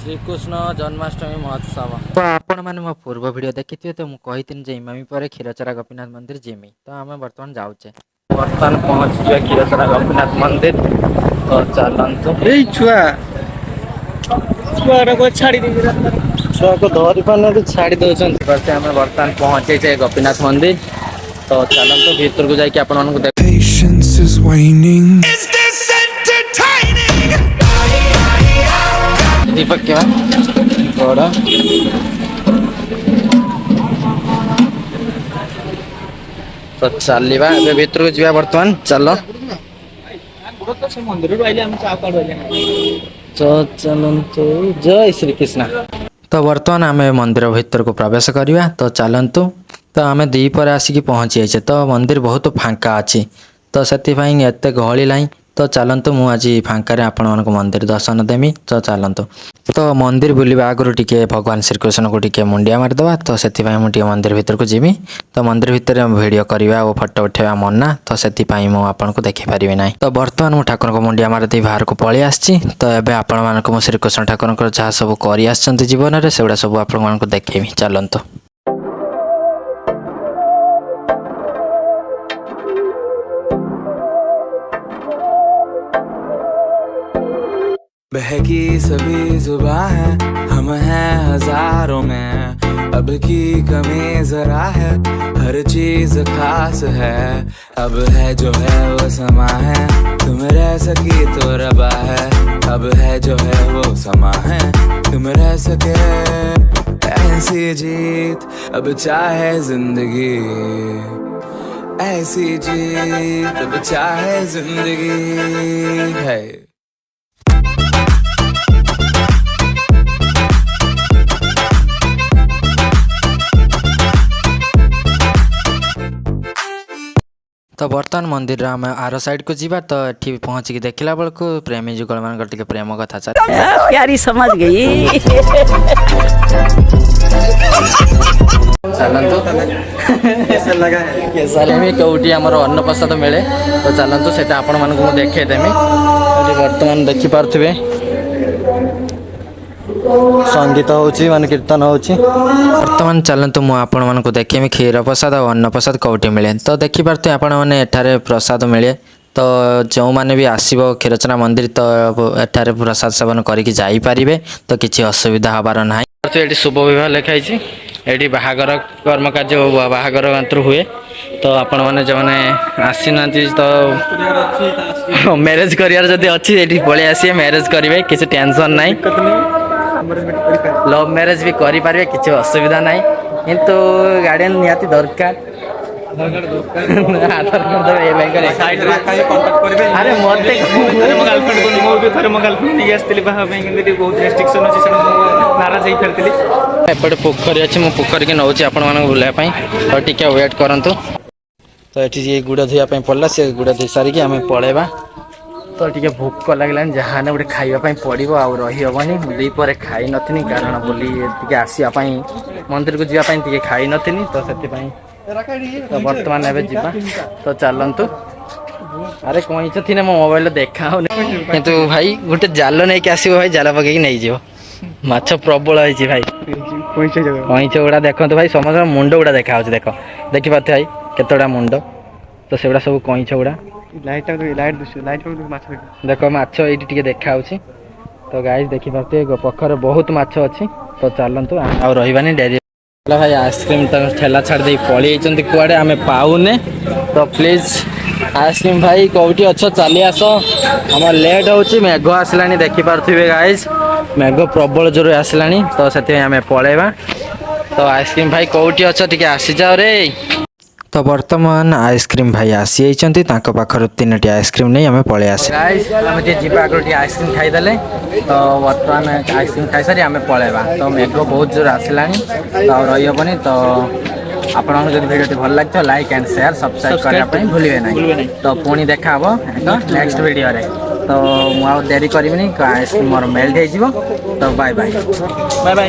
श्रीकृष्ण जन्माष्टमी महोत्सव। तो आपण मैंने मो पूर्व वीडियो देखी तो मुझे जे इमामी पर क्षीरचरा गोपीनाथ मंदिर जिमी तो आम बर्तमान जाऊे बर्तमान पहुँच क्षीरचरा गोपीनाथ मंदिर। तो चलतु छुआ को छाड़ी छुआ को धरी पार छाड़ी दौरान आम बर्तमान पहुँचे गोपीनाथ मंदिर। तो चलतु भीतर को जाकि आपण देख दीपक क्या बड़ा तो चलवा भीतर को जा बर्तमान चल चलतु जय श्री कृष्ण। तो बर्तमान आम मंदिर भीतर को प्रवेश करवा। तो चलतु तो आम दीपर आसिक पहुँची जाइए। तो मंदिर बहुत फांका अच्छी तो से एत गहली ना। तो चलतु मु आज फांकार आपण मानक मंदिर दर्शन देमी। तो चलतु तो मंदिर बुलवा आगुरी टिके भगवान श्रीकृष्ण को टिके मुंडिया मारिदेवा। तो से मुझे मंदिर भीतर को जीवी। तो मंदिर भितर वीडियो करवा और फोटो उठेवा मना तो से मुझे देखिपारि ना। तो बर्तमान मुझे ठाकुर को मुंडिया मारिदे बाहर को पलि आसी। तो एवं आपण मानक मु श्रीकृष्ण ठाकुर जहाँ सब कर जीवन में से सब आपण देखेबी। चलतु बहकी सभी जुबां है हम हैं हजारों में। अब की कमी जरा है हर चीज खास है। अब है जो है वो समा है तुम रह सकी तो रबा है। अब है जो है वो समा है तुम रह सके ऐसी जीत अब चाहे जिंदगी। ऐसी जीत अब चाहे जिंदगी है। तो बर्तमान मंदिर आम आर साइड को जीवा। तो ये पहुँचिक देखला बेलू प्रेमी जुगल मान प्रेम कथा चल प्यारी समझ गई। चलतु कौटी आम अन्न प्रसाद मिले। तो चलतु से आपण मानक मुझे देखदेमी। बर्तमान देखिपे संगीत होची मान कीर्तन होची। बर्तमान चलतु मु आपण मानक देखेमी क्षीर प्रसाद और अन्न प्रसाद कौटी मिले। तो देखिपे आपण मैंने एठारे प्रसाद मिले। तो जो मैंने भी आसो क्षीरचरा मंदिर तो एठारे प्रसाद सेवन करके जाइपारे। तो किसी असुविधा हबार ना। तो ये शुभ विवाह लिखाई ये बाहागर कर्म कार्य बाहागर मात्र हुए। तो आपण मैंने जो मैंने आसी ना तो मैरेज कर अच्छी ये पलि आसिए मैरेज करेंगे किसी टेंशन ना। लव मैरेज भी करें किसी असुविधा ना। किंतु गार्डियन निहाती दरकार आधार कार्ड अरे मत एपटे पोखरी अच्छी मुझे पोखरी की नौची आपण मानक बुलायापाई। तो टिके वेट करंतु। तो ये गुड़ धोयापाई पड़ा से गुड़ धोई सारिकी आम पलैबा। तो टिके भोक लगलानी जहाँ गोटे खावाई पड़ो आ रही हेनी। दीपर खाई नी कारण बोली आसवाई मंदिर को जावाई खाई नी। तो से तो बर्तमान एवं जीवा। तो चलतु अरे कईच थी मो मोबाइल देखा किंतु भाई गोटे जाल नहीं कि आसो भाई जाल पकईक नहीं जीव माछ प्रबल है भाई। कईच गुड़ा देखते भाई समस्त मुंड गुड़ा देखा देख देखिपे भाई केतटा मुंड। तो से गुड़ा सब कईच गुड़ा देख माछ ये देखा। तो गाइस देखिपे पोखर बहुत माछ अच्छी। तो चलतु आ रही डेरी भाई आइसक्रीम तो ठेला छाड़ दे पलि कड़े आम पाऊने। तो प्लीज आइसक्रीम भाई कौटी अच्छ चली आस आम लेट हो मेघ आसला देखिपे गाइज मेघ प्रबल जोर आसला। तो से आम पलैबा। तो आइसक्रीम भाई कौटी अच्छ टे आसी जाओ रे। तो बर्तमान आइसक्रीम भाई आसी पाखर 3टी आइसक्रीम नहीं आम पलि आस आइसक्रीम खाईदे। तो बर्तमान आइसक्रीम खाई सारी आम पलैबा। तो मेघ बहुत जोर आसला तो रही हेनी। तो आपको जो वीडियो भल लगे लाइक एंड शेयर सब्सक्राइब करने भूलिए ना। तो पुणी देखा नेक्स्ट वीडियो रे। तो मुझे देरी करी आइसक्रीम मोर मेल्ट हो। तो बाय बाय बाय बाय।